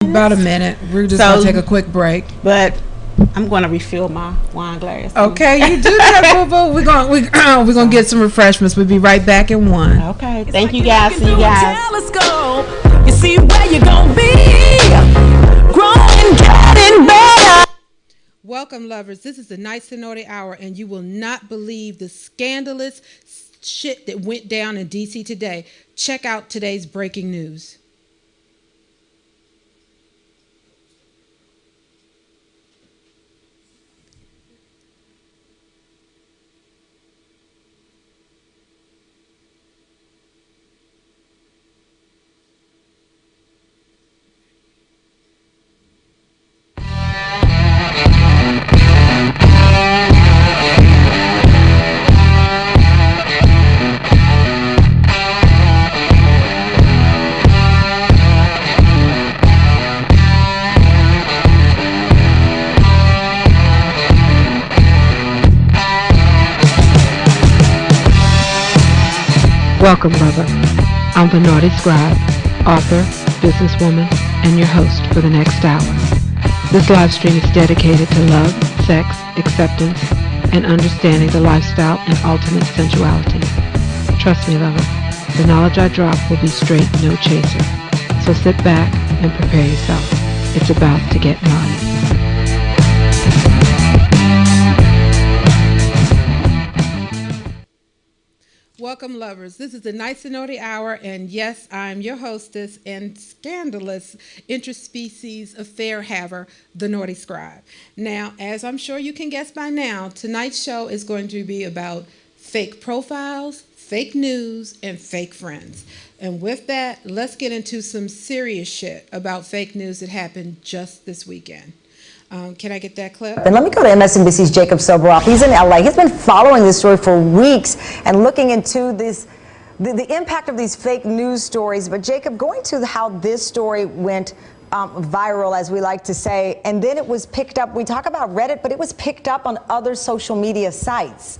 About a minute. We're just going to take a quick break. But I'm going to refill my wine glass. Okay, you do that, boo-boo. We're gonna get some refreshments. We'll be right back in one. Okay. Thank you, guys. See you guys. You see where you're going to be. Growing, getting better. Welcome, lovers. This is the NYCE and NAUGHTIE Hour, and you will not believe the scandalous shit that went down in D.C. today. Check out today's breaking news. Welcome, lover. I'm the Naughty Scribe, author, businesswoman, and your host for the next hour. This live stream is dedicated to love, sex, acceptance, and understanding the lifestyle and ultimate sensuality. Trust me, lover, the knowledge I drop will be straight, no chaser. So sit back and prepare yourself. It's about to get naughty. Welcome, lovers. This is the NYCE and NAUGHTIE Hour, and yes, I'm your hostess and scandalous interspecies affair haver, the Naughty Scribe. Now, as I'm sure you can guess by now, tonight's show is going to be about fake profiles, fake news, and fake friends. And with that, let's get into some serious shit about fake news that happened just this weekend. Can I get that clip? And let me go to MSNBC's Jacob Soboroff. He's in LA. He's been following this story for weeks and looking into this, the impact of these fake news stories. But Jacob, going to how this story went viral, as we like to say, and then it was picked up. We talk about Reddit, but it was picked up on other social media sites.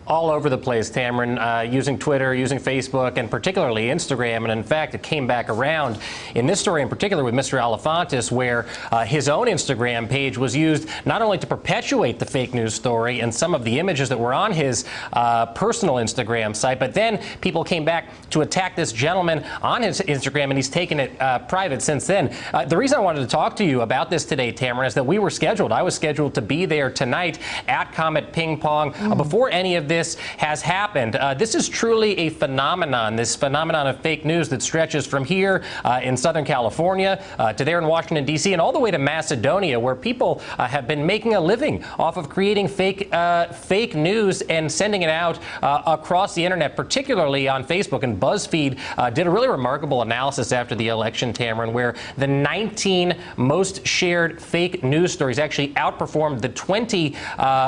All over the place, Tamron, using Twitter, using Facebook, and particularly Instagram. And in fact, it came back around in this story in particular with Mr. Elefantis, where his own Instagram page was used not only to perpetuate the fake news story and some of the images that were on his personal Instagram site, but then people came back to attack this gentleman on his Instagram, and he's taken it private since then. The reason I wanted to talk to you about this today, Tamron, is that I was scheduled to be there tonight at Comet Ping Pong before any of this has happened. This is truly a phenomenon, this phenomenon of fake news that stretches from here in Southern California to there in Washington, D.C., and all the way to Macedonia, where people have been making a living off of creating fake news and sending it out across the internet, particularly on Facebook. And BuzzFeed did a really remarkable analysis after the election, Tamron, where the 19 most shared fake news stories actually outperformed the 20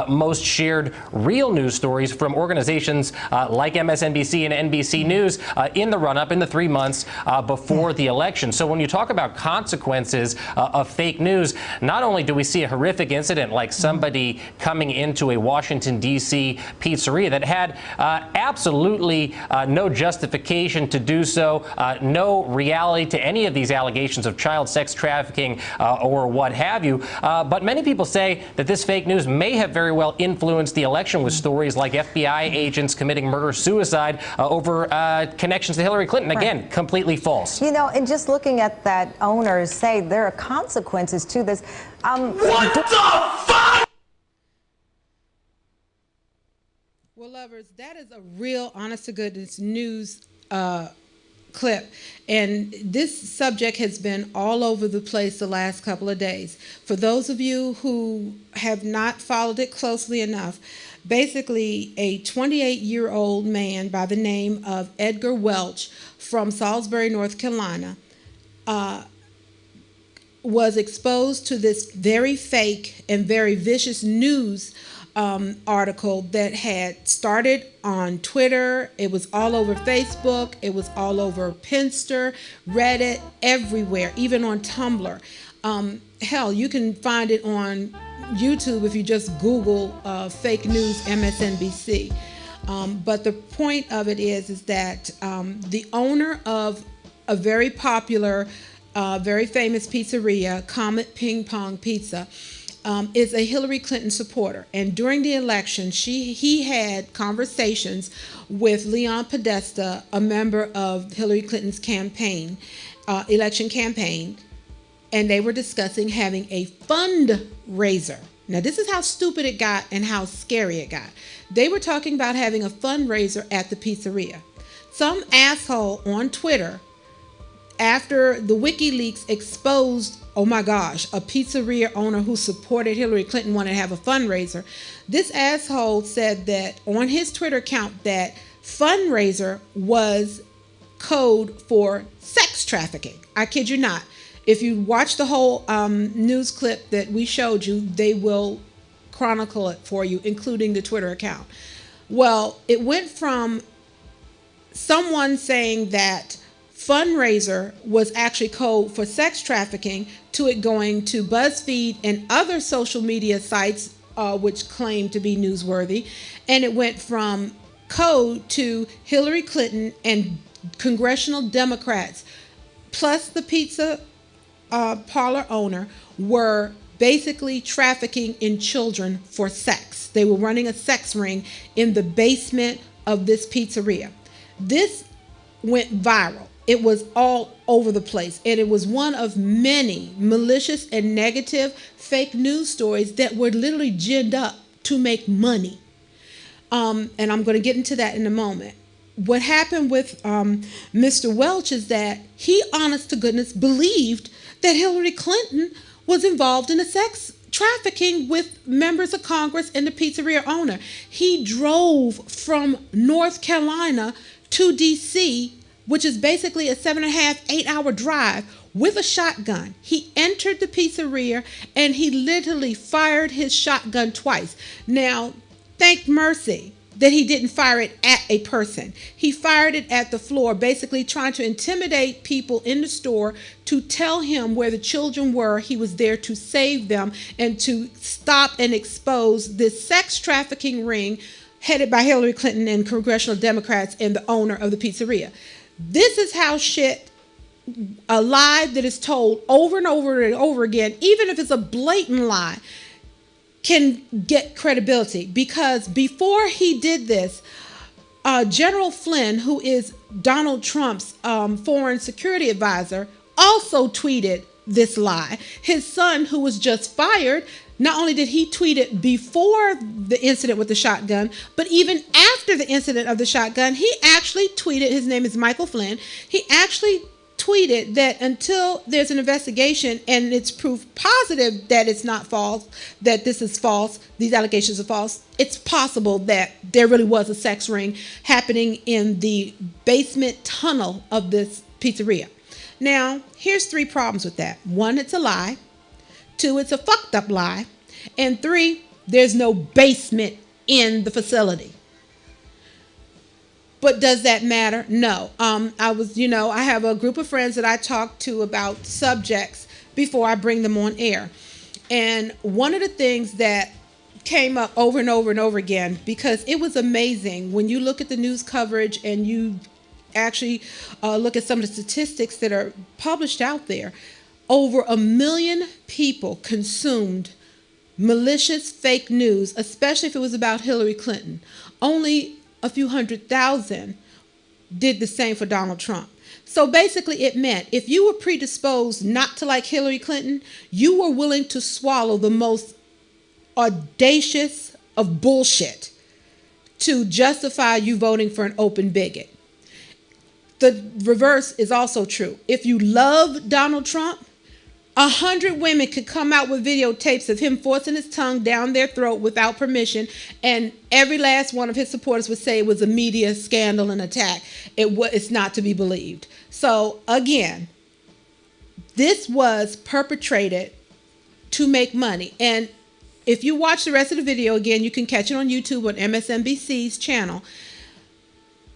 most shared real news stories from organizations like MSNBC and NBC News in the run-up, in the 3 months before the election. So when you talk about consequences of fake news, not only do we see a horrific incident like somebody coming into a Washington, D.C. pizzeria that had absolutely no justification to do so, no reality to any of these allegations of child sex trafficking or what have you, but many people say that this fake news may have very well influenced the election with stories like FBI agents committing murder-suicide over connections to Hillary Clinton. Again, completely false. You know, and just looking at that owner say there are consequences to this. What the fuck? Well, lovers, that is a real honest-to-goodness news clip, and this subject has been all over the place the last couple of days. For those of you who have not followed it closely enough, basically a 28-year-old man by the name of Edgar Welch from Salisbury, North Carolina, was exposed to this very fake and very vicious news article that had started on Twitter. It was all over Facebook. It was all over Pinterest, Reddit, everywhere, even on Tumblr. Hell, you can find it on YouTube if you just Google fake news MSNBC. But the point of it is that the owner of a very popular very famous pizzeria, Comet Ping Pong Pizza, is a Hillary Clinton supporter. And during the election, he had conversations with Leon Podesta, a member of Hillary Clinton's campaign, election campaign, and they were discussing having a fundraiser. Now, this is how stupid it got and how scary it got. They were talking about having a fundraiser at the pizzeria. Some asshole on Twitter, after the WikiLeaks exposed, oh my gosh, a pizzeria owner who supported Hillary Clinton wanted to have a fundraiser, this asshole said that on his Twitter account that fundraiser was code for sex trafficking. I kid you not. If you watch the whole news clip that we showed you, they will chronicle it for you, including the Twitter account. Well, it went from someone saying that fundraiser was actually code for sex trafficking to it going to BuzzFeed and other social media sites which claim to be newsworthy. And it went from code to Hillary Clinton and congressional Democrats plus the pizza parlor owner were basically trafficking in children for sex. They were running a sex ring in the basement of this pizzeria. This went viral. It was all over the place, and it was one of many malicious and negative fake news stories that were literally ginned up to make money. And I'm going to get into that in a moment. What happened with Mr. Welch is that he, honest to goodness, believed that Hillary Clinton was involved in a sex trafficking with members of Congress and the pizzeria owner. He drove from North Carolina to D.C., which is basically a 7.5, 8-hour drive, with a shotgun. He entered the pizzeria and he literally fired his shotgun twice. Now, thank mercy that he didn't fire it at a person. He fired it at the floor, basically trying to intimidate people in the store to tell him where the children were. He was there to save them and to stop and expose this sex trafficking ring headed by Hillary Clinton and congressional Democrats and the owner of the pizzeria. This is how a lie that is told over and over and over again, even if it's a blatant lie, can get credibility. Because before he did this, General Flynn, who is Donald Trump's foreign security advisor, also tweeted this lie. His son, who was just fired, not only did he tweet it before the incident with the shotgun, but even after the incident of the shotgun, he actually tweeted, his name is Michael Flynn, he actually tweeted that until there's an investigation and it's proof positive that it's not false, that this is false, these allegations are false, it's possible that there really was a sex ring happening in the basement tunnel of this pizzeria. Now, here's 3 problems with that. 1, it's a lie. 2, it's a fucked up lie. And 3, there's no basement in the facility. But does that matter? No. I have a group of friends that I talk to about subjects before I bring them on air. And one of the things that came up over and over and over again, because it was amazing when you look at the news coverage and you actually look at some of the statistics that are published out there, over 1 million people consumed malicious fake news, especially if it was about Hillary Clinton. Only a few 100,000 did the same for Donald Trump. So basically it meant if you were predisposed not to like Hillary Clinton, you were willing to swallow the most audacious of bullshit to justify you voting for an open bigot. The reverse is also true. If you love Donald Trump, 100 women could come out with videotapes of him forcing his tongue down their throat without permission, and every last one of his supporters would say it was a media scandal and attack. It's not to be believed. So again, this was perpetrated to make money. And if you watch the rest of the video, again, you can catch it on YouTube on MSNBC's channel.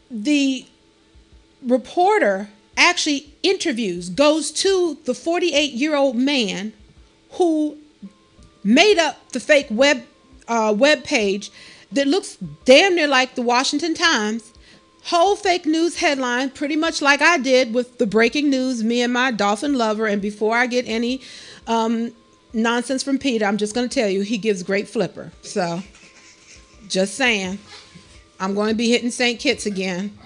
The reporter actually goes to the 48-year-old man who made up the fake web page that looks damn near like the Washington Times, whole fake news headline, pretty much like I did with the breaking news, me and my dolphin lover. And before I get any nonsense from Peter, I'm just going to tell you, he gives great flipper. So, just saying, I'm going to be hitting St. Kitts again.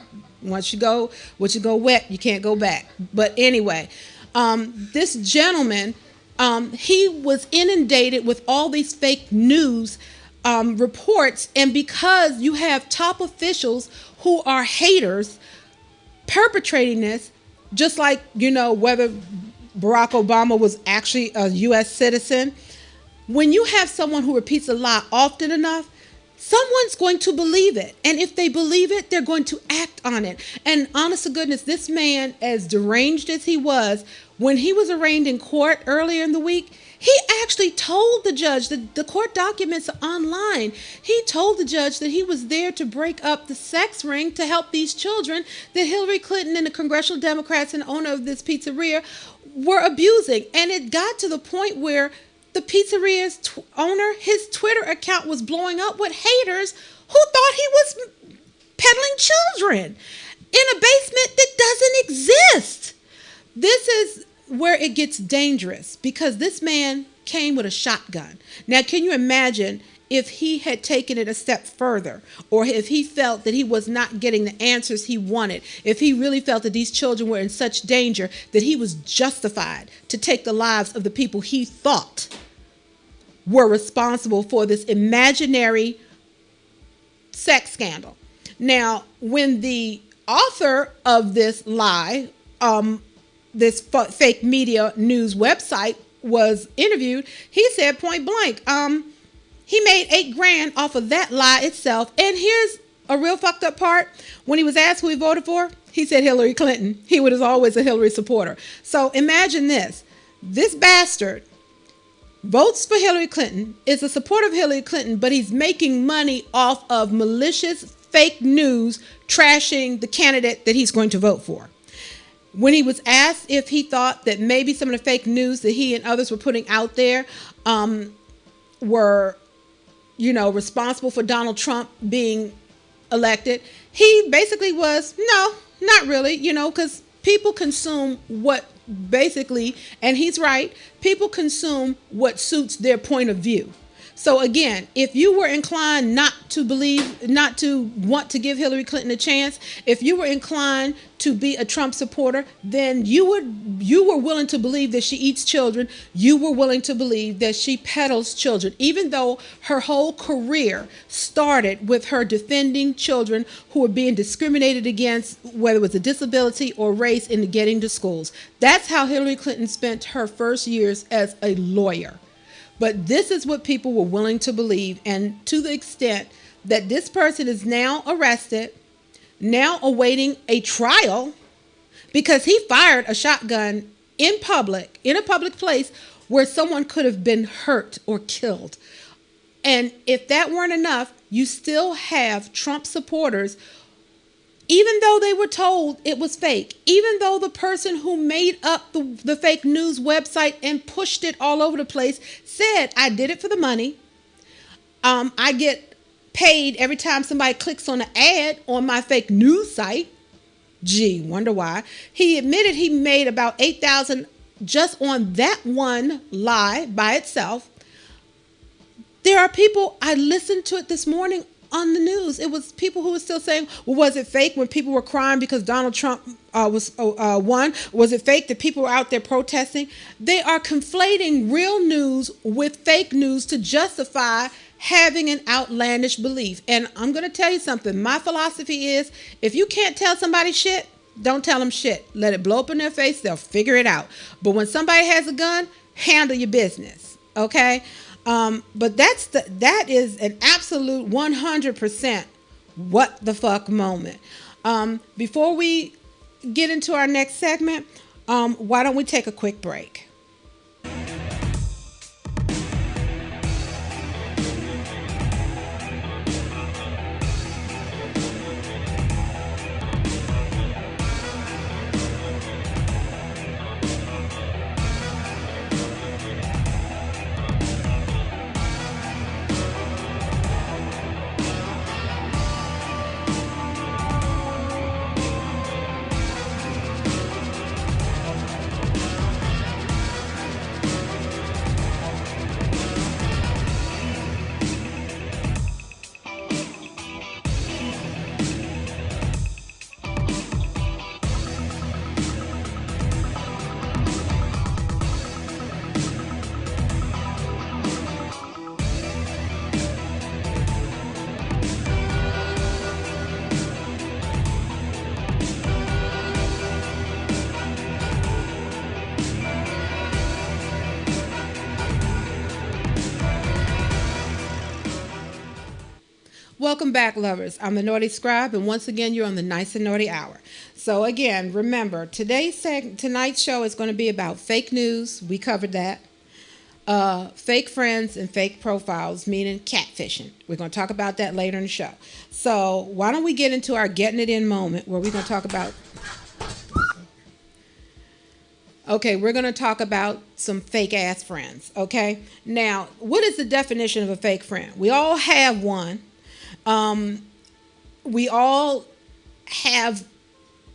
Once you go wet, you can't go back. But anyway, this gentleman, he was inundated with all these fake news reports, and because you have top officials who are haters perpetrating this, just like, whether Barack Obama was actually a U.S. citizen, when you have someone who repeats a lie often enough, someone's going to believe it. And if they believe it, they're going to act on it. And honest to goodness, this man, as deranged as he was, when he was arraigned in court earlier in the week, he actually told the judge, that the court documents are online. He told the judge that he was there to break up the sex ring to help these children that Hillary Clinton and the congressional Democrats and owner of this pizzeria were abusing. And it got to the point where the pizzeria's owner, his Twitter account was blowing up with haters who thought he was peddling children in a basement that doesn't exist. This is where it gets dangerous, because this man came with a shotgun. Now, can you imagine if he had taken it a step further, or if he felt that he was not getting the answers he wanted, if he really felt that these children were in such danger that he was justified to take the lives of the people he thought were responsible for this imaginary sex scandal. Now, when the author of this lie, this fake media news website, was interviewed, he said point blank, he made $8,000 off of that lie itself. And here's a real fucked up part. When he was asked who he voted for, he said Hillary Clinton. He was always a Hillary supporter. So imagine this. This bastard votes for Hillary Clinton, is a supporter of Hillary Clinton, but he's making money off of malicious fake news trashing the candidate that he's going to vote for. When he was asked if he thought that maybe some of the fake news that he and others were putting out there were, responsible for Donald Trump being elected, he basically was, no, not really, because people consume what basically, and he's right, people consume what suits their point of view. So again, if you were inclined not to want to give Hillary Clinton a chance, if you were inclined to be a Trump supporter, then you were willing to believe that she eats children. You were willing to believe that she peddles children, even though her whole career started with her defending children who were being discriminated against, whether it was a disability or race, in getting to schools. That's how Hillary Clinton spent her first years as a lawyer. But this is what people were willing to believe, and to the extent that this person is now arrested, now awaiting a trial, because he fired a shotgun in a public place where someone could have been hurt or killed. And if that weren't enough, you still have Trump supporters, even though they were told it was fake, even though the person who made up the fake news website and pushed it all over the place said, I did it for the money. I get paid every time somebody clicks on an ad on my fake news site. Gee, wonder why. He admitted he made about $8,000 just on that one lie by itself. There are people, I listened to it this morning on the news. It was people who were still saying, well, was it fake when people were crying because Donald Trump won? Was it fake that people were out there protesting? They are conflating real news with fake news to justify having an outlandish belief. And I'm going to tell you something. My philosophy is, if you can't tell somebody shit, don't tell them shit. Let it blow up in their face. They'll figure it out. But when somebody has a gun, handle your business. Okay? But that is an absolute 100% what the fuck moment. Before we get into our next segment, why don't we take a quick break? Welcome back, lovers. I'm the Naughty Scribe, and once again, you're on the Nice and Naughty Hour. So again, remember, tonight's show is going to be about fake news. We covered that. Fake friends and fake profiles, meaning catfishing. We're going to talk about that later in the show. So why don't we get into our getting it in moment, where we're going to talk about... Okay, we're going to talk about some fake-ass friends, okay? Now, what is the definition of a fake friend? We all have one. We all have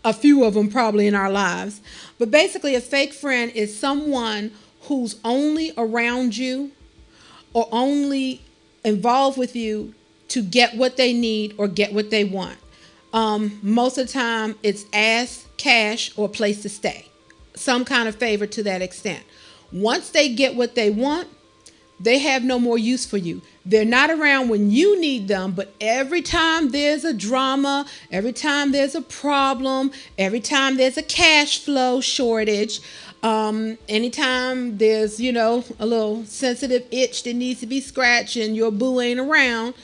a few of them probably in our lives. But basically, a fake friend is someone who's only around you or only involved with you to get what they need or get what they want. Most of the time, it's ass, cash, or place to stay. Some kind of favor to that extent. Once they get what they want, they have no more use for you. They're not around when you need them, but every time there's a drama, every time there's a problem, every time there's a cash flow shortage, anytime there's, a little sensitive itch that needs to be scratched and your boo ain't around,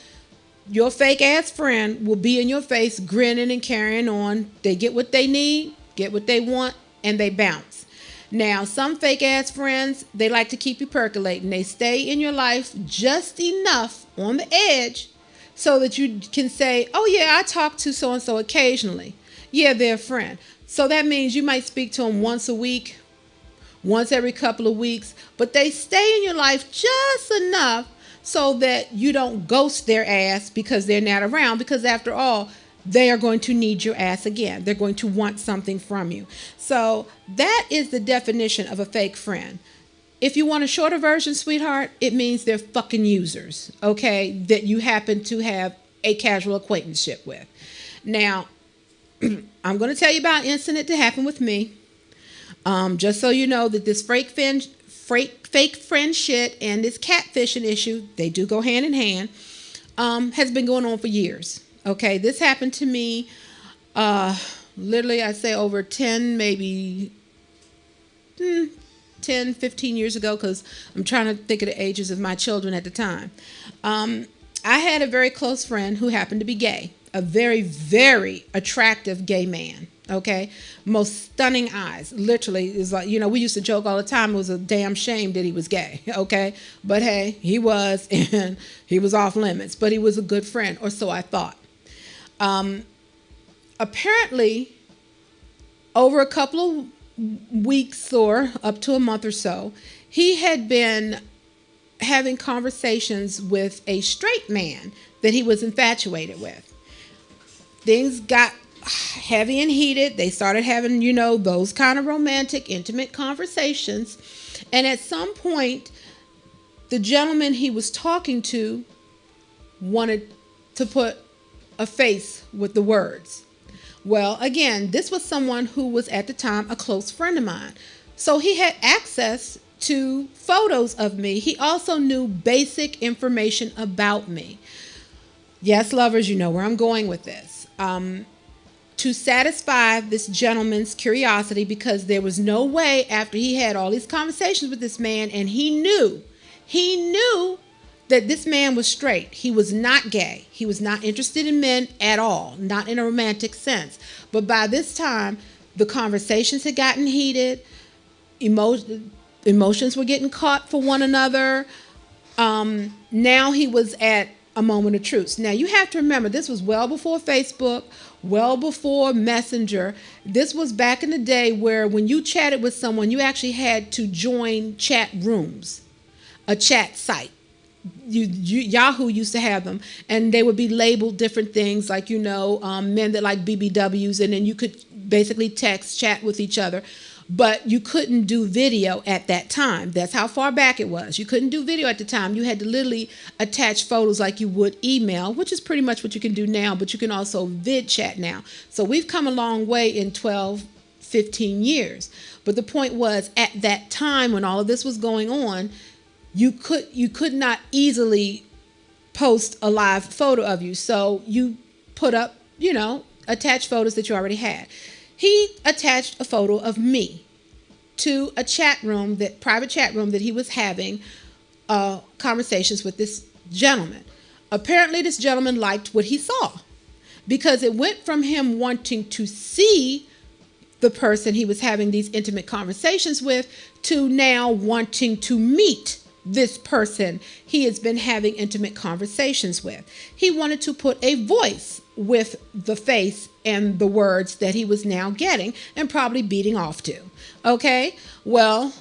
your fake ass friend will be in your face grinning and carrying on. They get what they need, get what they want, and they bounce. Now, some fake ass friends, they like to keep you percolating. They stay in your life just enough on the edge so that you can say, oh yeah, I talk to so-and-so occasionally. Yeah, they're a friend. So that means you might speak to them once a week, once every couple of weeks, but they stay in your life just enough so that you don't ghost their ass because they're not around, because after all, they are going to need your ass again. They're going to want something from you. So that is the definition of a fake friend. If you want a shorter version, sweetheart, it means they're fucking users, okay, that you happen to have a casual acquaintanceship with. Now, I'm going to tell you about an incident that happened with me. Just so you know that this fake friend shit and this catfishing issue, they do go hand in hand, has been going on for years. Okay, this happened to me literally, I'd say over 10, maybe 10, 15 years ago, because I'm trying to think of the ages of my children at the time. I had a very close friend who happened to be gay, a very, very attractive gay man. Okay, most stunning eyes. Literally, is like, we used to joke all the time. It was a damn shame that he was gay. Okay, but hey, he was, and he was off limits. But he was a good friend, or so I thought. Apparently, over a couple of weeks or up to a month or so, he had been having conversations with a straight man that he was infatuated with. Things got heavy and heated. They started having, those kind of romantic, intimate conversations. And at some point, the gentleman he was talking to wanted to put a face with the words. Well, again, this was someone who was at the time a close friend of mine. So he had access to photos of me. He also knew basic information about me. Yes, lovers, you know where I'm going with this. To satisfy this gentleman's curiosity, because there was no way, after he had all these conversations with this man, and he knew that this man was straight. He was not gay. He was not interested in men at all, not in a romantic sense. But by this time, the conversations had gotten heated. Emotions were getting caught for one another. Now he was at a moment of truth. Now you have to remember, this was well before Facebook, well before Messenger. This was back in the day where when you chatted with someone, you actually had to join chat rooms, a chat site. Yahoo used to have them, and they would be labeled different things, like men that like BBWs, and then you could basically chat with each other. But you couldn't do video at that time. That's how far back it was. You couldn't do video at the time. You had to literally attach photos like you would email, which is pretty much what you can do now, but you can also vid chat now. So we've come a long way in 12, 15 years. But the point was, at that time when all of this was going on, you could not easily post a live photo of you. So you put up, attached photos that you already had. He attached a photo of me to a private chat room that he was having conversations with this gentleman. Apparently, this gentleman liked what he saw, because it went from him wanting to see the person he was having these intimate conversations with to now wanting to meet this person he has been having intimate conversations with. He wanted to put a voice with the face and the words that he was now getting and probably beating off to. Okay, well,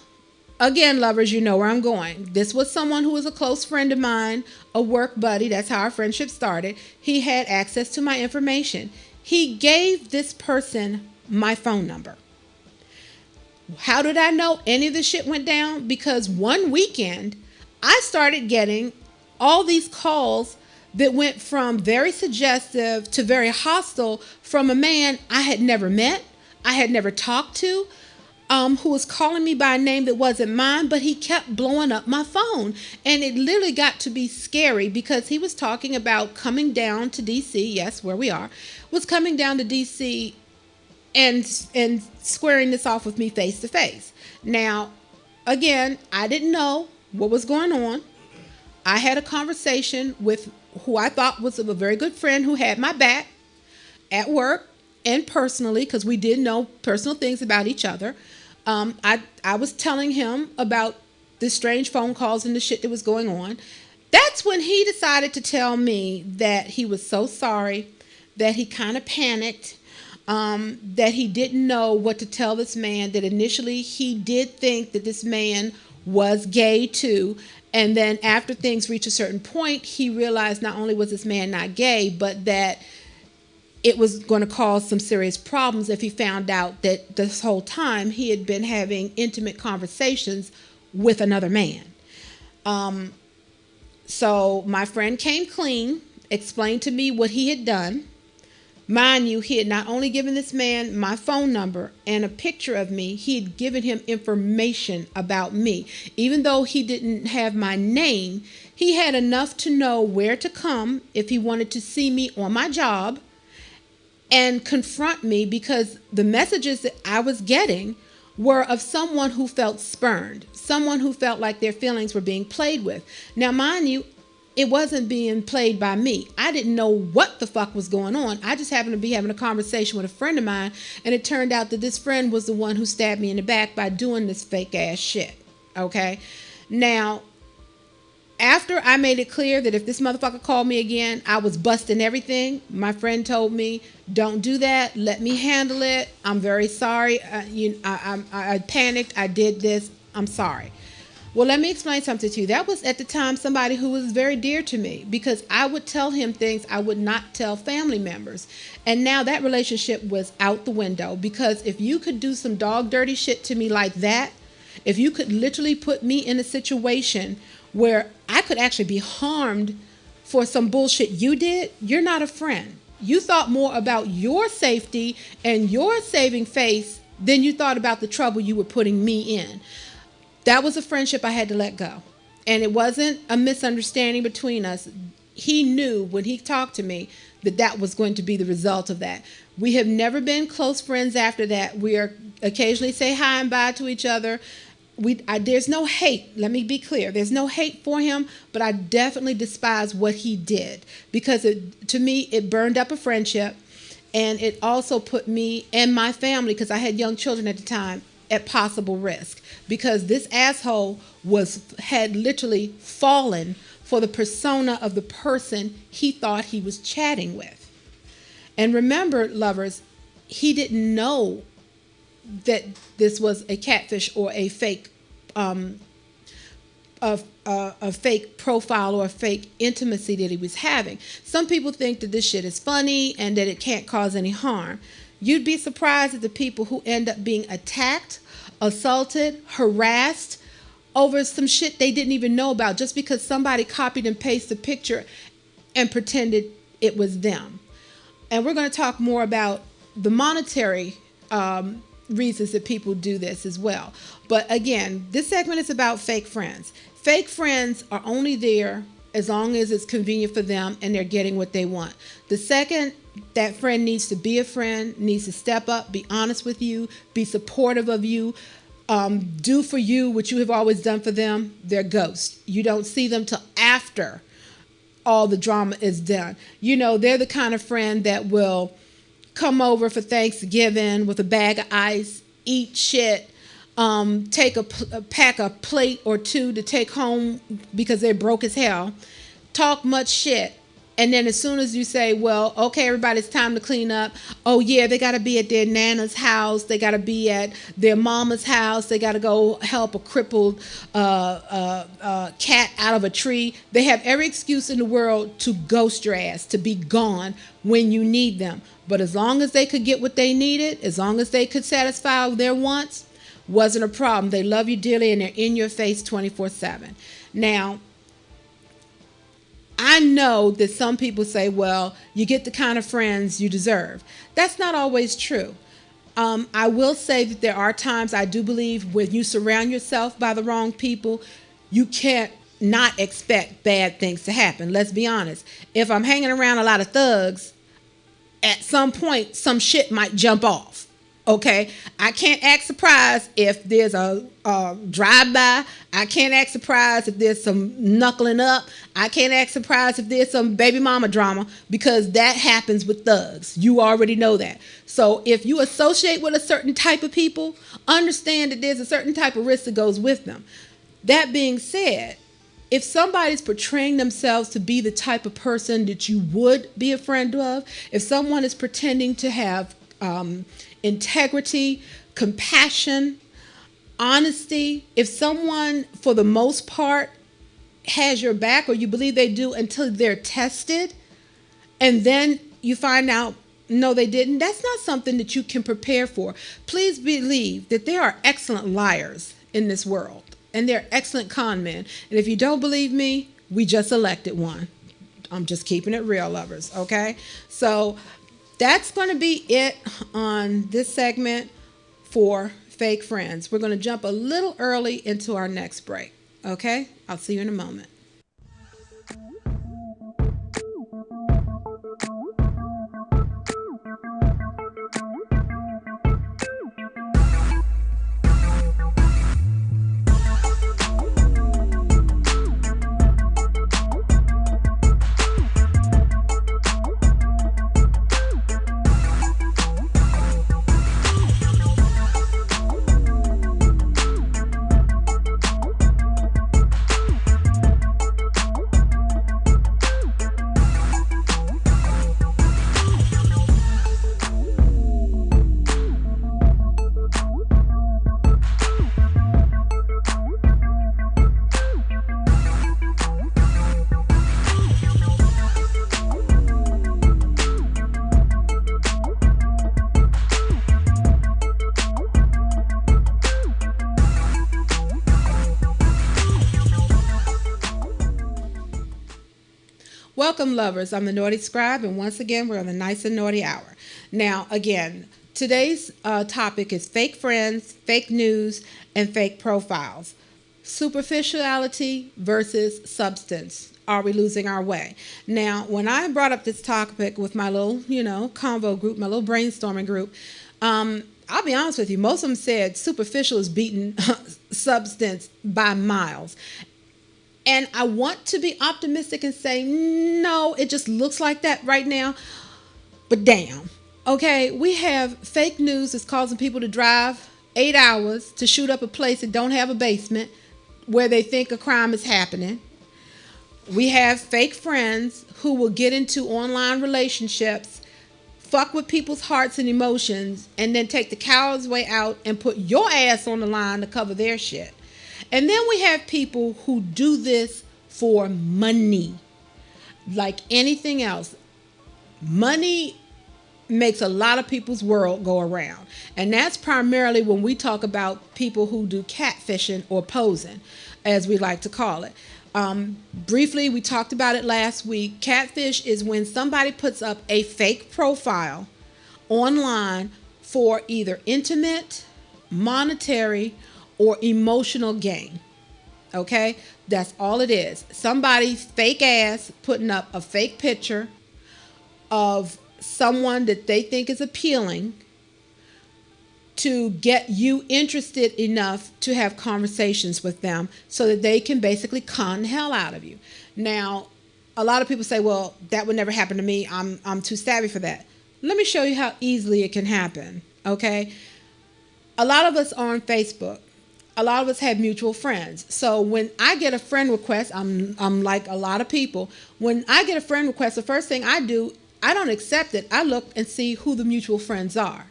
again, lovers, you know where I'm going. This was someone who was a close friend of mine, a work buddy. That's how our friendship started. He had access to my information. He gave this person my phone number. How did I know any of this shit went down? Because one weekend, I started getting all these calls that went from very suggestive to very hostile from a man I had never met, I had never talked to, who was calling me by a name that wasn't mine, but he kept blowing up my phone. And it literally got to be scary, because he was talking about coming down to DC, yes, where we are, was coming down to DC and squaring this off with me face to face. Now, again, I didn't know what was going on. I had a conversation with who I thought was a very good friend who had my back at work and personally, because we did know personal things about each other. I was telling him about the strange phone calls and the shit that was going on. That's when he decided to tell me that he was so sorry, that he kind of panicked, that he didn't know what to tell this man, that initially he did think that this man was gay too. And then after things reached a certain point, he realized not only was this man not gay, but that it was going to cause some serious problems if he found out that this whole time he had been having intimate conversations with another man. So my friend came clean, explained to me what he had done. Mind you, he had not only given this man my phone number and a picture of me, he had given him information about me. Even though he didn't have my name, he had enough to know where to come if he wanted to see me on my job and confront me, because the messages that I was getting were of someone who felt spurned, someone who felt like their feelings were being played with. Now, mind you, it wasn't being played by me. I didn't know what the fuck was going on. I just happened to be having a conversation with a friend of mine, and it turned out that this friend was the one who stabbed me in the back by doing this fake ass shit. Okay? Now, after I made it clear that if this motherfucker called me again, I was busting everything, my friend told me, don't do that. Let me handle it. I'm very sorry. I panicked. I did this. I'm sorry. Well, let me explain something to you. That was at the time somebody who was very dear to me, because I would tell him things I would not tell family members. And now that relationship was out the window, because if you could do some dog dirty shit to me like that, if you could literally put me in a situation where I could actually be harmed for some bullshit you did, you're not a friend. You thought more about your safety and your saving face than you thought about the trouble you were putting me in. That was a friendship I had to let go. And it wasn't a misunderstanding between us. He knew when he talked to me that that was going to be the result of that. We have never been close friends after that. We are occasionally say hi and bye to each other. There's no hate. Let me be clear. There's no hate for him, but I definitely despise what he did, because to me, it burned up a friendship, and it also put me and my family, because I had young children at the time, at possible risk, because this asshole had literally fallen for the persona of the person he thought he was chatting with. And remember, lovers, he didn't know that this was a catfish or a fake a fake profile or a fake intimacy that he was having. Some people think that this shit is funny and that it can't cause any harm. You'd be surprised at the people who end up being attacked, assaulted, harassed over some shit they didn't even know about, just because somebody copied and pasted a picture and pretended it was them. And we're going to talk more about the monetary reasons that people do this as well. But again, this segment is about fake friends. Fake friends are only there as long as it's convenient for them and they're getting what they want. The second that friend needs to be a friend, needs to step up, be honest with you, be supportive of you, do for you what you have always done for them, they're ghosts. You don't see them till after all the drama is done. You know, they're the kind of friend that will come over for Thanksgiving with a bag of ice, eat shit, take pack a plate or two to take home because they're broke as hell, talk much shit. And then as soon as you say, well, okay, everybody, it's time to clean up. Oh, yeah, they got to be at their nana's house. They got to be at their mama's house. They got to go help a crippled cat out of a tree. They have every excuse in the world to ghost your ass, to be gone when you need them. But as long as they could get what they needed, as long as they could satisfy their wants, wasn't a problem. They love you dearly and they're in your face 24/7. Now, I know that some people say, well, you get the kind of friends you deserve. That's not always true. I will say that there are times, I do believe, when you surround yourself by the wrong people, you can't not expect bad things to happen. Let's be honest. If I'm hanging around a lot of thugs, at some point, some shit might jump off. Okay, I can't act surprised if there's a drive-by. I can't act surprised if there's some knuckling up. I can't act surprised if there's some baby mama drama, because that happens with thugs. You already know that. So if you associate with a certain type of people, understand that there's a certain type of risk that goes with them. That being said, if somebody's portraying themselves to be the type of person that you would be a friend of, if someone is pretending to have integrity, compassion, honesty, if someone for the most part has your back, or you believe they do until they're tested, and then you find out no they didn't, that's not something that you can prepare for. Please believe that there are excellent liars in this world, and they're excellent con men. And if you don't believe me, we just elected one. I'm just keeping it real, lovers, okay? So that's going to be it on this segment for Fake Friends. We're going to jump a little early into our next break. Okay? I'll see you in a moment. Welcome, lovers. I'm the Naughty Scribe, and once again, we're on the NYCE and NAUGHTIE Hour. Now, again, today's topic is fake friends, fake news, and fake profiles. Superficiality versus substance. Are we losing our way? Now, when I brought up this topic with my little, convo group, my little brainstorming group, I'll be honest with you, most of them said superficial is beating substance by miles. And I want to be optimistic and say, no, it just looks like that right now. But damn, okay, we have fake news that's causing people to drive 8 hours to shoot up a place that don't have a basement where they think a crime is happening. We have fake friends who will get into online relationships, fuck with people's hearts and emotions, and then take the coward's way out and put your ass on the line to cover their shit. And then we have people who do this for money. Like anything else, money makes a lot of people's world go around. And that's primarily when we talk about people who do catfishing or posing, as we like to call it. Briefly, we talked about it last week. Catfish is when somebody puts up a fake profile online for either intimate, monetary, or emotional gain. Okay? That's all it is. Somebody's fake ass putting up a fake picture of someone that they think is appealing to get you interested enough to have conversations with them so that they can basically con the hell out of you. Now, a lot of people say, well, that would never happen to me. I'm too savvy for that. Let me show you how easily it can happen, okay? A lot of us are on Facebook. A lot of us have mutual friends. So when I get a friend request, I'm like a lot of people. When I get a friend request, the first thing I do, I don't accept it. I look and see who the mutual friends are.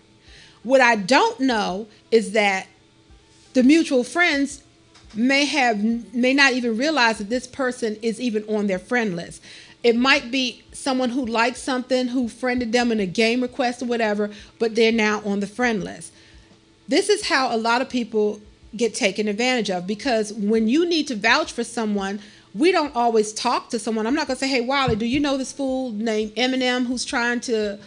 What I don't know is that the mutual friends may not even realize that this person is even on their friend list. It might be someone who likes something, who friended them in a game request or whatever, but they're now on the friend list. This is how a lot of people get taken advantage of, because when you need to vouch for someone, we don't always talk to someone. I'm not going to say, hey, Wiley, do you know this fool named Eminem who's trying to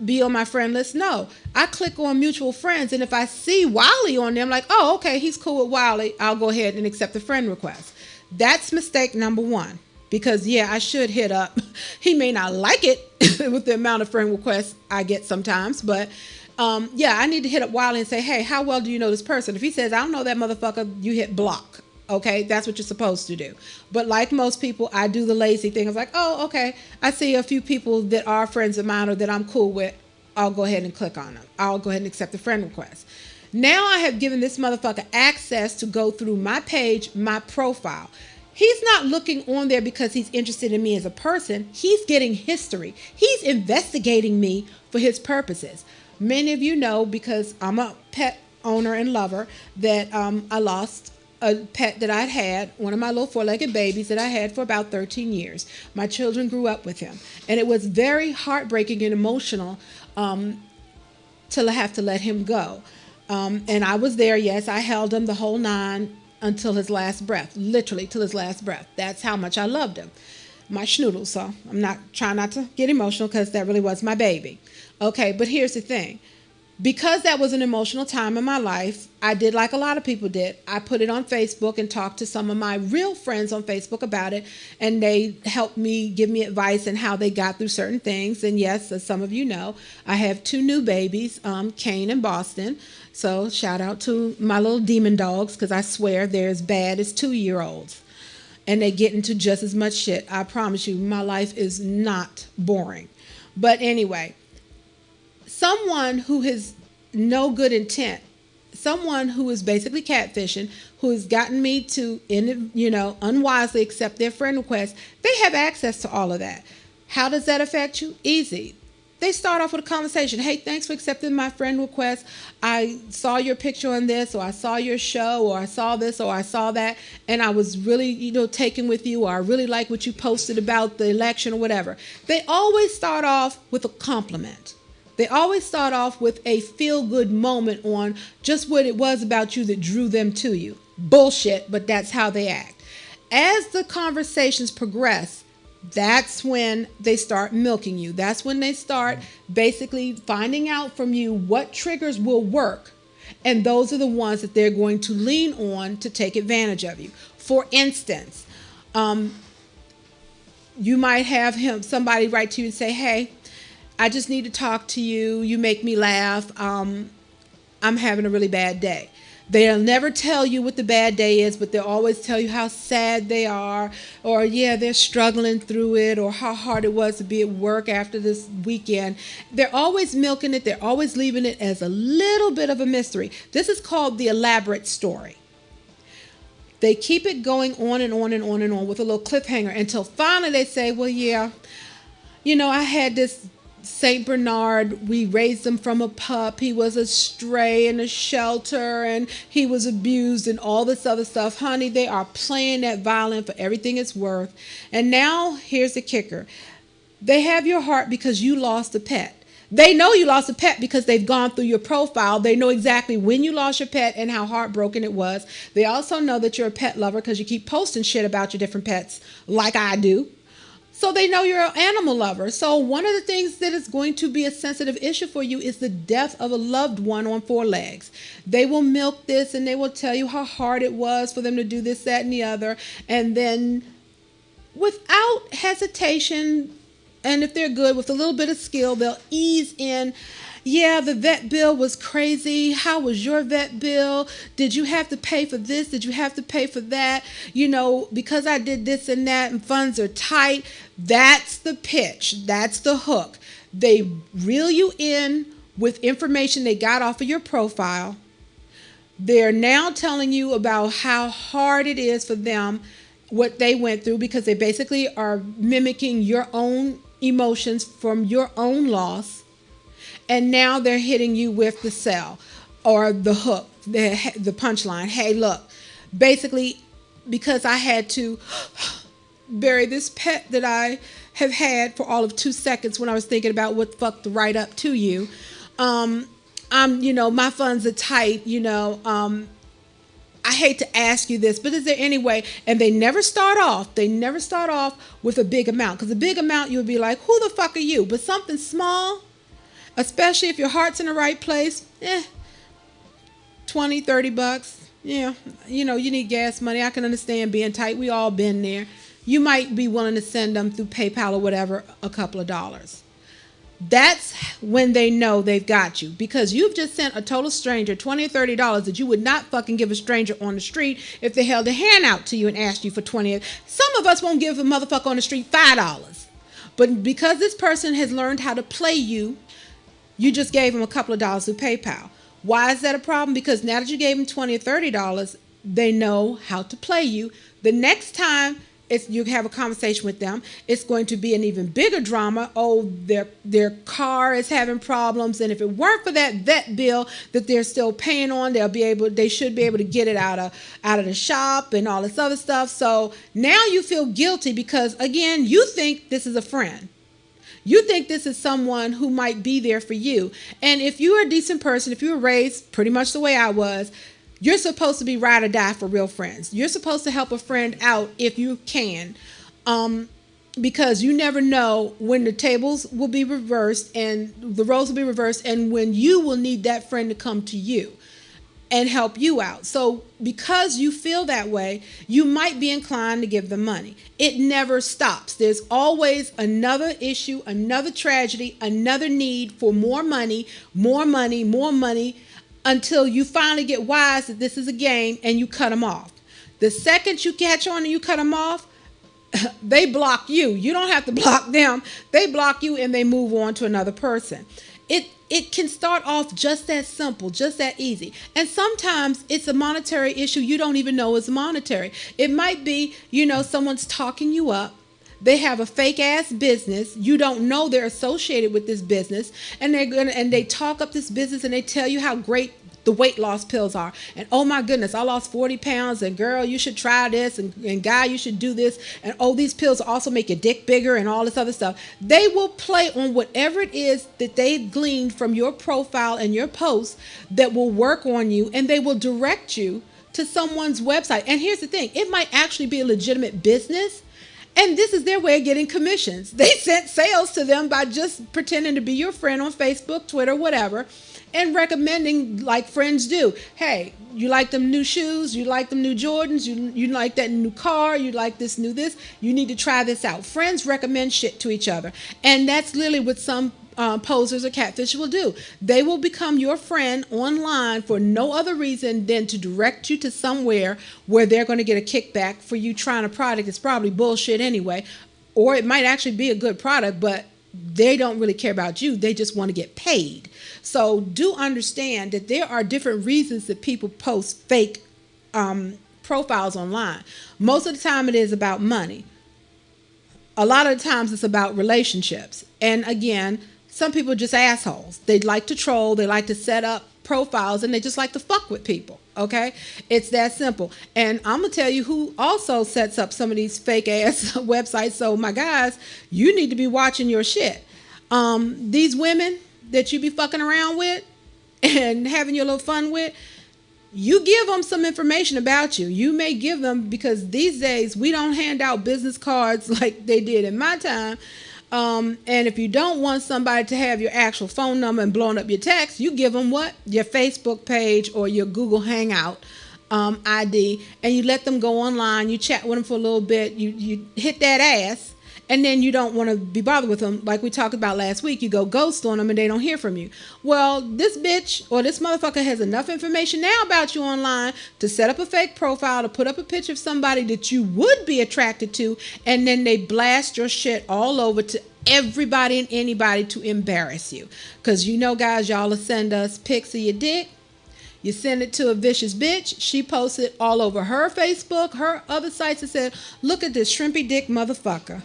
be on my friend list? No. I click on mutual friends, and if I see Wiley on there, I'm like, oh, okay, he's cool with Wiley. I'll go ahead and accept the friend request. That's mistake number one, because, yeah, I should hit up. He may not like it with the amount of friend requests I get sometimes, but yeah, I need to hit up Wiley and say, hey, how well do you know this person? If he says, I don't know that motherfucker, you hit block. Okay, that's what you're supposed to do. But like most people, I do the lazy thing. I was like, oh, okay, I see a few people that are friends of mine or that I'm cool with. I'll go ahead and click on them. I'll go ahead and accept the friend request. Now I have given this motherfucker access to go through my page, my profile. He's not looking on there because he's interested in me as a person. He's getting history. He's investigating me for his purposes. Many of you know, because I'm a pet owner and lover, that I lost a pet that I'd had, one of my little four-legged babies that I had for about 13 years. My children grew up with him. And it was very heartbreaking and emotional to have to let him go. And I was there, yes, I held him the whole nine until his last breath, literally till his last breath. That's how much I loved him. My schnoodle, so I'm not trying not to get emotional because that really was my baby. Okay, but here's the thing. Because that was an emotional time in my life, I did like a lot of people did. I put it on Facebook and talked to some of my real friends on Facebook about it, and they helped me, give me advice on how they got through certain things. And yes, as some of you know, I have two new babies, Kane and Boston. So shout out to my little demon dogs, because I swear they're as bad as 2-year-olds. And they get into just as much shit. I promise you, my life is not boring. But anyway, someone who has no good intent, someone who is basically catfishing, who has gotten me to, unwisely accept their friend request, they have access to all of that. How does that affect you? Easy. They start off with a conversation. Hey, thanks for accepting my friend request. I saw your picture on this, or I saw your show, or I saw this, or I saw that, and I was really, taken with you, or I really like what you posted about the election or whatever. They always start off with a compliment. They always start off with a feel-good moment on just what it was about you that drew them to you. Bullshit, but that's how they act. As the conversations progress, that's when they start milking you. That's when they start basically finding out from you what triggers will work. And those are the ones that they're going to lean on to take advantage of you. For instance, you might have somebody write to you and say, hey, I just need to talk to you. You make me laugh. I'm having a really bad day. They'll never tell you what the bad day is, but they'll always tell you how sad they are, or yeah, they're struggling through it, or how hard it was to be at work after this weekend. They're always milking it. They're always leaving it as a little bit of a mystery. This is called the elaborate story. They keep it going on and on and on and on with a little cliffhanger until finally they say, well, yeah, I had this Saint Bernard, we raised him from a pup. He was a stray in a shelter, and he was abused and all this other stuff. Honey, they are playing that violin for everything it's worth. And now here's the kicker. They have your heart because you lost a pet. They know you lost a pet because they've gone through your profile. They know exactly when you lost your pet and how heartbroken it was. They also know that you're a pet lover because you keep posting shit about your different pets like I do. So they know you're an animal lover. So one of the things that is going to be a sensitive issue for you is the death of a loved one on 4 legs. They will milk this and they will tell you how hard it was for them to do this, that, and the other. And then without hesitation, and if they're good with a little bit of skill, they'll ease in. Yeah, the vet bill was crazy. How was your vet bill? Did you have to pay for this? Did you have to pay for that? You know, because I did this and that and funds are tight. That's the pitch. That's the hook. They reel you in with information they got off of your profile. They're now telling you about how hard it is for them, what they went through, because they basically are mimicking your own emotions from your own loss. And now they're hitting you with the sell or the hook, the punchline. Hey, look, basically, because I had to bury this pet that I have had for all of 2 seconds when I was thinking about what the fuck to write up to you. My funds are tight, I hate to ask you this, but is there any way? And they never start off with a big amount, because a big amount you would be like, who the fuck are you? But something small, especially if your heart's in the right place, $20-$30. Yeah, you need gas money. I can understand being tight. We all been there. You might be willing to send them through PayPal or whatever a couple of dollars. That's when they know they've got you, because you've just sent a total stranger $20 or $30 that you would not fucking give a stranger on the street if they held a hand out to you and asked you for $20. Some of us won't give a motherfucker on the street $5. But because this person has learned how to play you, you just gave them a couple of dollars through PayPal. Why is that a problem? Because now that you gave them $20 or $30, they know how to play you. The next time you have a conversation with them, it's going to be an even bigger drama. Oh, their car is having problems, and if it weren't for that vet bill that they're still paying on, they should be able to get it out of the shop and all this other stuff. So now you feel guilty because, again, you think this is a friend. You think this is someone who might be there for you. And if you're a decent person, if you were raised pretty much the way I was, you're supposed to be ride or die for real friends. You're supposed to help a friend out if you can, because you never know when the tables will be reversed and the roles will be reversed, and when you will need that friend to come to you and help you out. So because you feel that way, you might be inclined to give them money. It never stops. There's always another issue, another tragedy, another need for more money, until you finally get wise that this is a game and you cut them off. The second you catch on and you cut them off, they block you. You don't have to block them. They block you and they move on to another person. It can start off just that simple, just that easy. And sometimes it's a monetary issue you don't even know is monetary. It might be, someone's talking you up. They have a fake ass business. You don't know they're associated with this business, and they talk up this business and they tell you how great the weight loss pills are. And oh my goodness, I lost 40 pounds, and girl, you should try this, and guy, you should do this, and oh, these pills also make your dick bigger and all this other stuff. They will play on whatever it is that they've gleaned from your profile and your posts that will work on you, and they will direct you to someone's website. And here's the thing, it might actually be a legitimate business, and this is their way of getting commissions. They sent sales to them by just pretending to be your friend on Facebook, Twitter, whatever, and recommending like friends do. Hey, you like them new shoes? You like them new Jordans? You like that new car? You like this new this? You need to try this out. Friends recommend shit to each other. And that's literally what some posers or catfish will do. They will become your friend online for no other reason than to direct you to somewhere where they're going to get a kickback for you trying a product that's probably bullshit anyway, or it might actually be a good product, but they don't really care about you. They just want to get paid. So do understand that there are different reasons that people post fake profiles online. Most of the time it is about money. A lot of the times it's about relationships. And again, some people are just assholes. They like to troll. They like to set up profiles, and they just like to fuck with people. Okay? It's that simple. And I'm going to tell you who also sets up some of these fake ass websites. So my guys, you need to be watching your shit. These women that you be fucking around with and having your little fun with, you give them some information about you. You may give them, because these days we don't hand out business cards like they did in my time. And if you don't want somebody to have your actual phone number and blowing up your text, you give them what? Your Facebook page or your Google Hangout ID, and you let them go online. You chat with them for a little bit. You hit that ass, and then you don't want to be bothered with them. Like we talked about last week, you go ghost on them and they don't hear from you. Well, this bitch or this motherfucker has enough information now about you online to set up a fake profile, to put up a picture of somebody that you would be attracted to, and then they blast your shit all over to everybody and anybody to embarrass you. Because you know, guys, y'all will send us pics of your dick. You send it to a vicious bitch. She posts it all over her Facebook, her other sites, and said, look at this shrimpy dick motherfucker.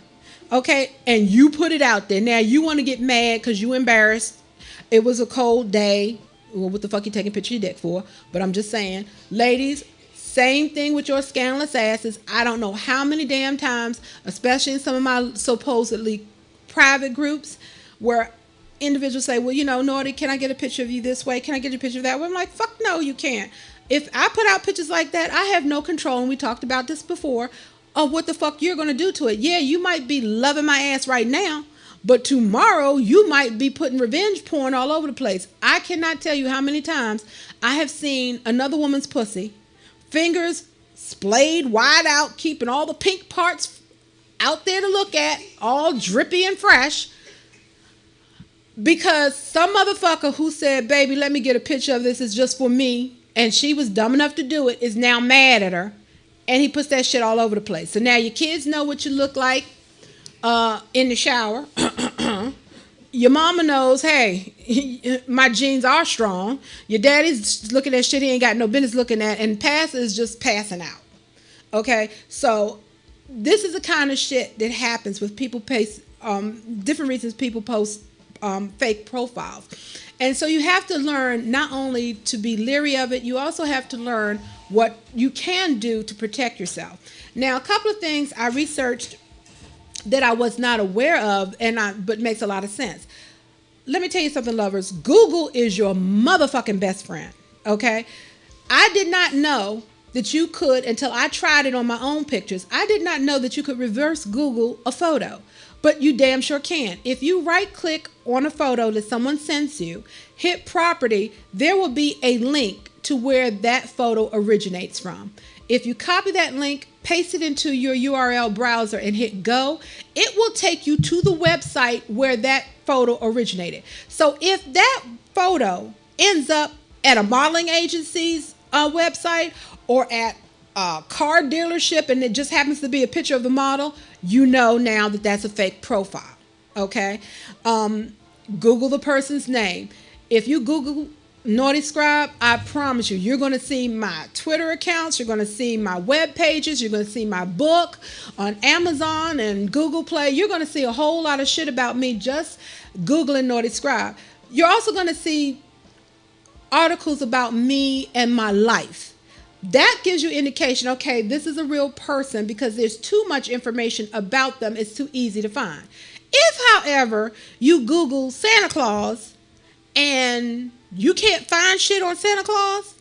Okay, and you put it out there. Now you want to get mad because you embarrassed. It was a cold day. Well, what the fuck you taking a picture of your dick for? But I'm just saying, ladies, same thing with your scandalous asses. I don't know how many damn times, especially in some of my supposedly private groups, where individuals say, well, you know, Naughty, can I get a picture of you this way? Can I get a picture of that way? I'm like, fuck no, you can't. If I put out pictures like that, I have no control, and we talked about this before, of what the fuck you're going to do to it. Yeah, you might be loving my ass right now, but tomorrow you might be putting revenge porn all over the place. I cannot tell you how many times I have seen another woman's pussy, fingers splayed wide out, keeping all the pink parts out there to look at, all drippy and fresh, because some motherfucker who said, baby, let me get a picture of this, it's just for me, and she was dumb enough to do it, is now mad at her, and he puts that shit all over the place. So now your kids know what you look like in the shower. Your mama knows, hey, my genes are strong. Your daddy's looking at shit he ain't got no business looking at, and Pass is just passing out. Okay, so this is the kind of shit that happens with people post, different reasons people post fake profiles. And so you have to learn not only to be leery of it, you also have to learn what you can do to protect yourself. Now, a couple of things I researched that I was not aware of, but makes a lot of sense. Let me tell you something, lovers. Google is your motherfucking best friend, okay? I did not know that you could, until I tried it on my own pictures, I did not know that you could reverse Google a photo. But you damn sure can. If you right click on a photo that someone sends you, hit property, there will be a link to where that photo originates from. If you copy that link, paste it into your URL browser and hit go, it will take you to the website where that photo originated. So if that photo ends up at a modeling agency's website or at a car dealership and it just happens to be a picture of the model, you know now that that's a fake profile. Okay, Google the person's name. If you Google Naughty Scribe, I promise you, you're going to see my Twitter accounts, you're going to see my web pages, you're going to see my book on Amazon and Google Play. You're going to see a whole lot of shit about me just Googling Naughty Scribe. You're also going to see articles about me and my life. That gives you indication, okay, this is a real person, because there's too much information about them. It's too easy to find. If, however, you Google Santa Claus and you can't find shit on Santa Claus,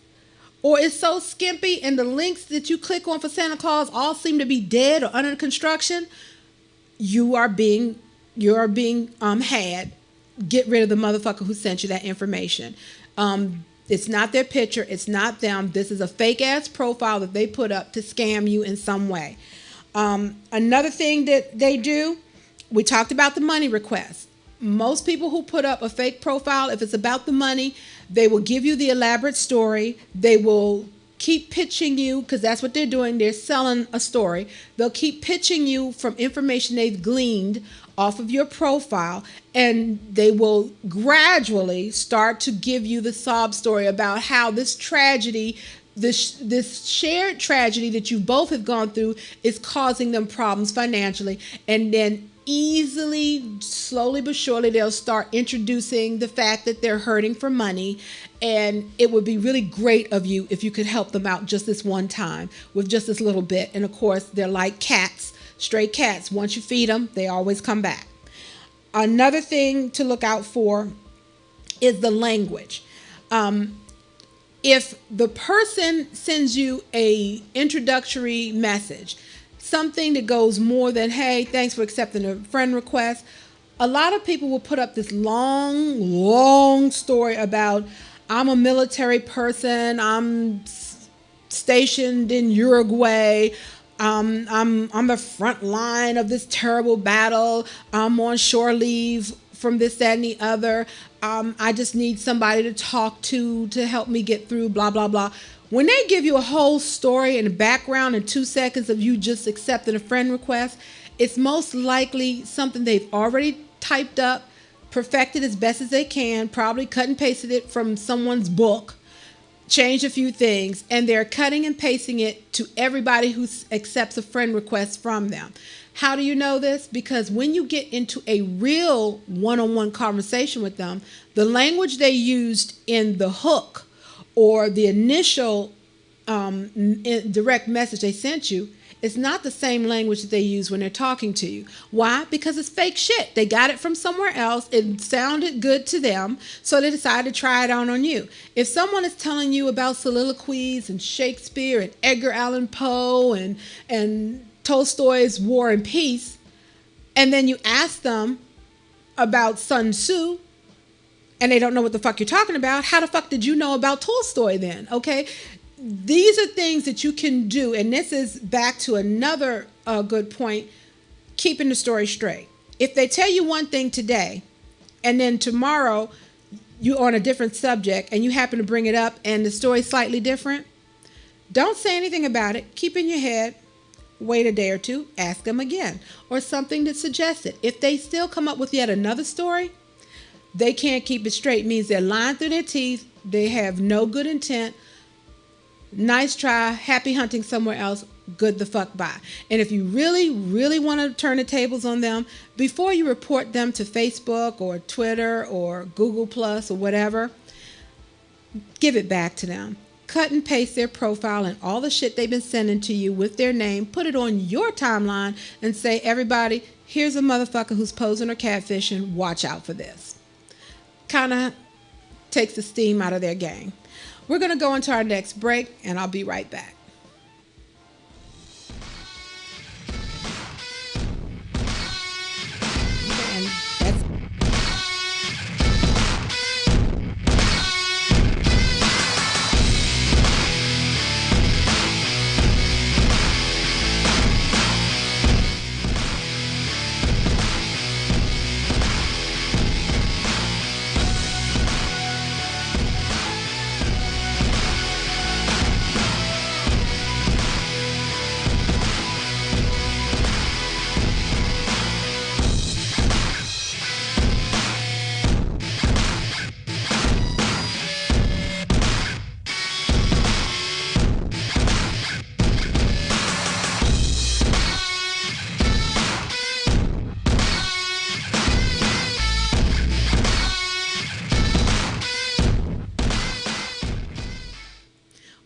or it's so skimpy and the links that you click on for Santa Claus all seem to be dead or under construction, you're being had. Get rid of the motherfucker who sent you that information. It's not their picture. It's not them. This is a fake ass profile that they put up to scam you in some way. Another thing that they do, we talked about the money request. Most people who put up a fake profile, if it's about the money, they will give you the elaborate story. They will keep pitching you, because that's what they're doing. They're selling a story. They'll keep pitching you from information they've gleaned off of your profile, and they will gradually start to give you the sob story about how this tragedy, this shared tragedy that you both have gone through, is causing them problems financially. And then easily, slowly but surely, they'll start introducing the fact that they're hurting for money, and it would be really great of you if you could help them out just this one time with just this little bit. And of course, they're like cats, stray cats. Once you feed them, they always come back. Another thing to look out for is the language. If the person sends you a introductory message, something that goes more than, hey, thanks for accepting a friend request, a lot of people will put up this long story about, I'm a military person, I'm stationed in Uruguay, I'm on the front line of this terrible battle. I'm on shore leave from this, that, and the other. I just need somebody to talk to help me get through, blah, blah, blah. When they give you a whole story and a background in 2 seconds of you just accepting a friend request, it's most likely something they've already typed up, perfected as best as they can, probably cut and pasted it from someone's book, changed a few things, and they're cutting and pasting it to everybody who accepts a friend request from them. How do you know this? Because when you get into a real one-on-one conversation with them, the language they used in the hook or the initial direct message they sent you is not the same language that they use when they're talking to you. Why? Because it's fake shit. They got it from somewhere else. It sounded good to them, so they decided to try it on you. If someone is telling you about soliloquies and Shakespeare and Edgar Allan Poe and Tolstoy's War and Peace, and then you ask them about Sun Tzu, and they don't know what the fuck you're talking about, how the fuck did you know about Tolstoy then? Okay? These are things that you can do, and this is back to another good point, keeping the story straight. If they tell you one thing today, and then tomorrow you're on a different subject, and you happen to bring it up, and the story's slightly different, don't say anything about it. Keep it in your head. Wait a day or two. Ask them again, or something to suggest it. If they still come up with yet another story, they can't keep it straight. It means they're lying through their teeth. They have no good intent. Nice try. Happy hunting somewhere else. Good the fuck bye. And if you really, really want to turn the tables on them, before you report them to Facebook or Twitter or Google Plus or whatever, give it back to them. Cut and paste their profile and all the shit they've been sending to you with their name. Put it on your timeline and say, everybody, here's a motherfucker who's posing or catfishing. Watch out for this. Kind of takes the steam out of their game. We're going to go into our next break, and I'll be right back. And that's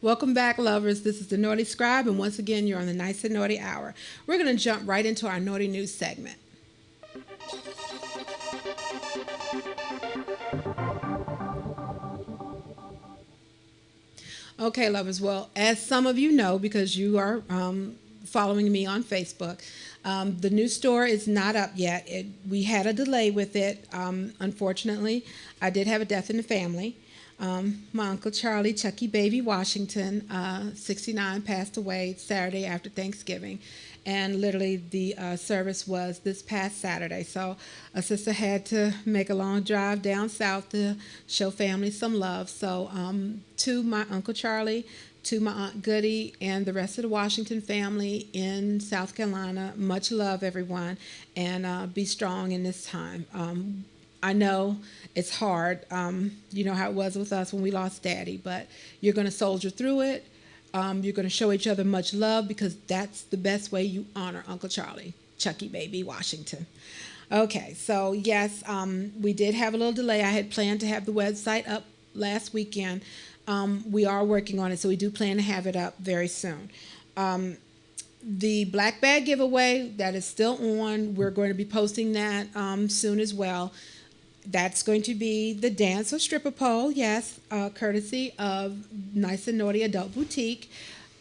Welcome back, lovers. This is the Naughty Scribe, and once again, you're on the NYCE and NAUGHTIE Hour. We're going to jump right into our Naughty News segment. Okay, lovers. Well, as some of you know, because you are following me on Facebook, the new store is not up yet. We had a delay with it. Unfortunately, I did have a death in the family. My Uncle Charlie, Chucky Baby Washington, 69, passed away Saturday after Thanksgiving. And literally the service was this past Saturday. So a sister had to make a long drive down south to show family some love. So to my Uncle Charlie, to my Aunt Goody, and the rest of the Washington family in South Carolina, much love, everyone, and be strong in this time. I know it's hard. You know how it was with us when we lost Daddy, but you're going to soldier through it. You're going to show each other much love, because that's the best way you honor Uncle Charlie, Chucky Baby Washington. Okay, so yes, we did have a little delay. I had planned to have the website up last weekend. We are working on it, so we do plan to have it up very soon. The Black Bag giveaway, that is still on. We're going to be posting that soon as well. That's going to be the dance or stripper pole, yes, courtesy of NYCE and NAUGHTIE Adult Boutique.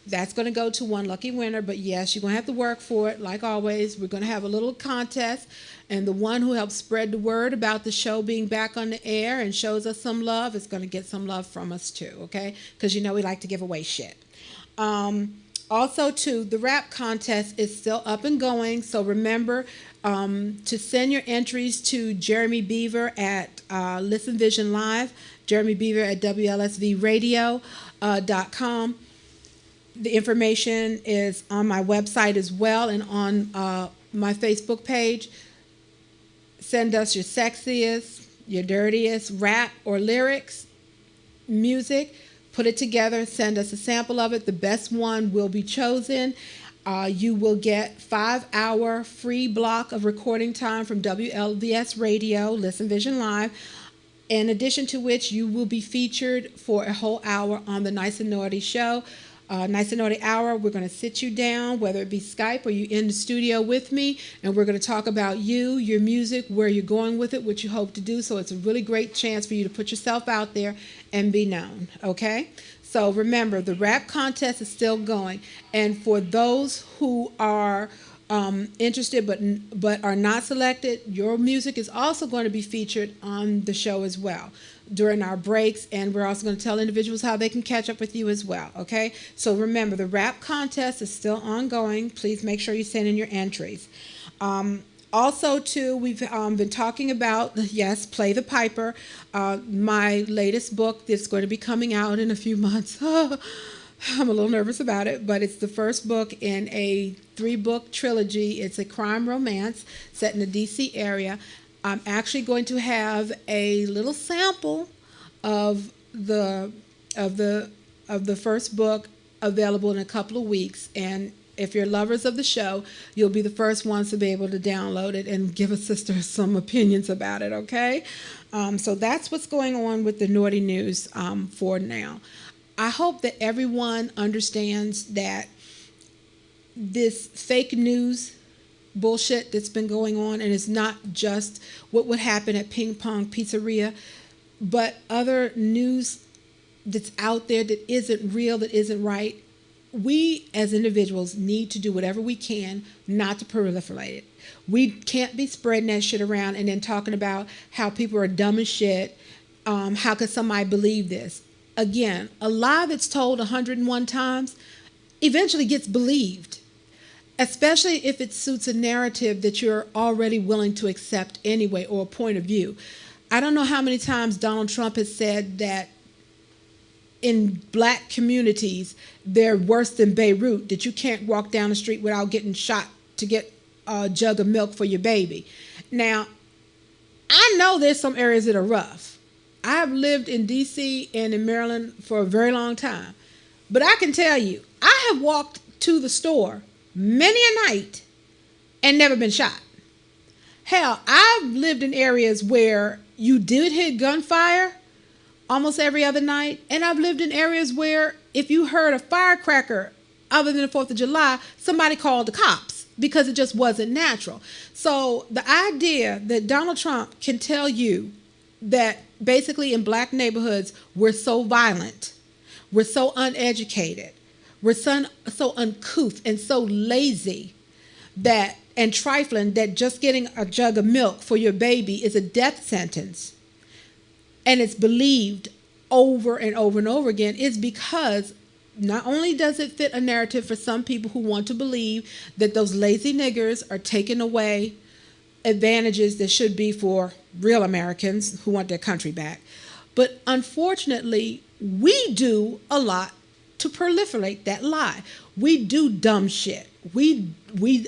That's going to go to one lucky winner, but yes, you're going to have to work for it. Like always, we're going to have a little contest, and the one who helps spread the word about the show being back on the air and shows us some love is going to get some love from us too, okay? Because you know we like to give away shit. Also, too, the rap contest is still up and going. So remember to send your entries to Jeremy Beaver at Listen Vision Live, Jeremy Beaver at WLSVradio.com. The information is on my website as well and on my Facebook page. Send us your sexiest, your dirtiest rap or lyrics, music. Put it together. Send us a sample of it. The best one will be chosen. You will get 5-hour free block of recording time from WLVS Radio, Listen Vision Live. In addition to which, you will be featured for a whole hour on the NYCE and NAUGHTIE show. NYCE and NAUGHTIE hour, we're going to sit you down, whether it be Skype or you in the studio with me, and we're going to talk about you, your music, where you're going with it, what you hope to do. So it's a really great chance for you to put yourself out there and be known, okay? So remember, the rap contest is still going. And for those who are interested but are not selected, your music is also going to be featured on the show as well during our breaks, and we're also going to tell individuals how they can catch up with you as well, okay? So remember, the rap contest is still ongoing. Please make sure you send in your entries. Also, too, we've been talking about, yes, Play the Piper, my latest book that's going to be coming out in a few months. I'm a little nervous about it, but it's the first book in a 3-book trilogy. It's a crime romance set in the D.C. area. I'm actually going to have a little sample of the first book available in a couple of weeks, and if you're lovers of the show, you'll be the first ones to be able to download it and give a sister some opinions about it, okay? So that's what's going on with the naughty news for now. I hope that everyone understands that this fake news bullshit that's been going on, and it's not just what would happen at Ping Pong Pizzeria, but other news that's out there that isn't real, that isn't right. We as individuals need to do whatever we can not to proliferate it. We can't be spreading that shit around and then talking about how people are dumb as shit. How could somebody believe this? Again, a lie that's told 101 times eventually gets believed, especially if it suits a narrative that you're already willing to accept anyway, or a point of view. I don't know how many times Donald Trump has said that in black communities, they're worse than Beirut, that you can't walk down the street without getting shot to get a jug of milk for your baby. Now, I know there's some areas that are rough. I've lived in D.C. and in Maryland for a very long time. But I can tell you, I have walked to the store many a night and never been shot. Hell, I've lived in areas where you did hit gunfire almost every other night, and I've lived in areas where if you heard a firecracker other than the 4th of July, somebody called the cops because it just wasn't natural. So the idea that Donald Trump can tell you that basically in black neighborhoods we're so violent, we're so uneducated, we're so uncouth and so lazy that and trifling that just getting a jug of milk for your baby is a death sentence, and it's believed over and over and over again, is because not only does it fit a narrative for some people who want to believe that those lazy niggers are taking away advantages that should be for real Americans who want their country back, but unfortunately we do a lot to proliferate that lie. We do dumb shit. We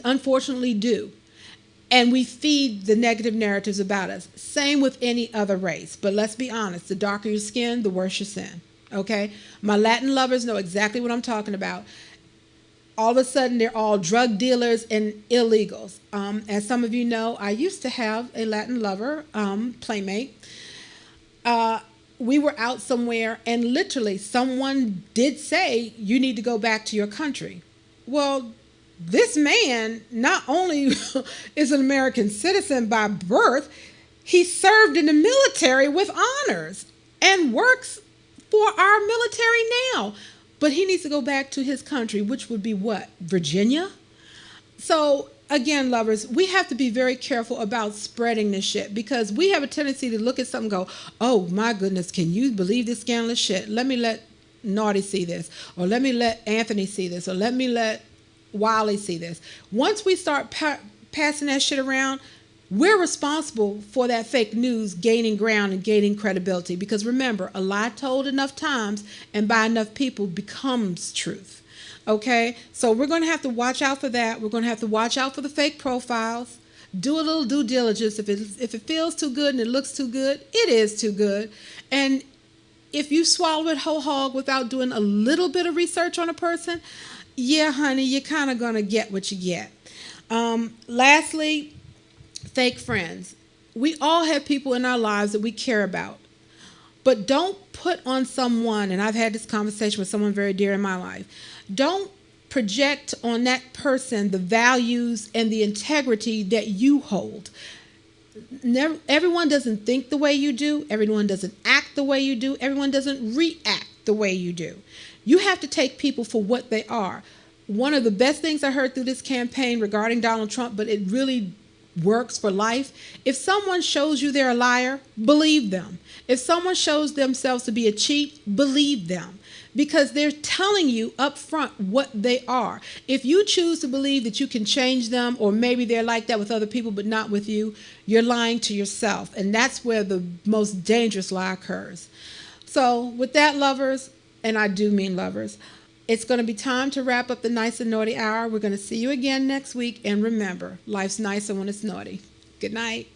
unfortunately do. And we feed the negative narratives about us. Same with any other race. But let's be honest, the darker your skin, the worse your sin. Okay? My Latin lovers know exactly what I'm talking about. All of a sudden, they're all drug dealers and illegals. As some of you know, I used to have a Latin lover, playmate. We were out somewhere, and literally someone did say, you need to go back to your country. Well, this man not only is an American citizen by birth, he served in the military with honors and works for our military now. But he needs to go back to his country, which would be what? Virginia? So again, lovers, we have to be very careful about spreading this shit, because we have a tendency to look at something and go, oh my goodness, can you believe this scandalous shit? Let me let Naughty see this, or let me let Anthony see this, or let me let Wiley see this. Once we start passing that shit around, we're responsible for that fake news gaining ground and gaining credibility. Because remember, a lie told enough times and by enough people becomes truth. Okay? So we're going to have to watch out for that. We're going to have to watch out for the fake profiles. Do a little due diligence. If it feels too good and it looks too good, it is too good. And if you swallow it whole hog without doing a little bit of research on a person, yeah, honey, you're kind of going to get what you get. Lastly, fake friends. We all have people in our lives that we care about. But don't put on someone, and I've had this conversation with someone very dear in my life, don't project on that person the values and the integrity that you hold. Everyone doesn't think the way you do. Everyone doesn't act the way you do. Everyone doesn't react the way you do. You have to take people for what they are. One of the best things I heard through this campaign regarding Donald Trump, but it really works for life. If someone shows you they're a liar, believe them. If someone shows themselves to be a cheat, believe them. Because they're telling you up front what they are. If you choose to believe that you can change them, or maybe they're like that with other people but not with you, you're lying to yourself. And that's where the most dangerous lie occurs. So with that, lovers, and I do mean lovers, it's going to be time to wrap up the Nice and Naughty Hour. We're going to see you again next week. And remember, life's nicer when it's naughty. Good night.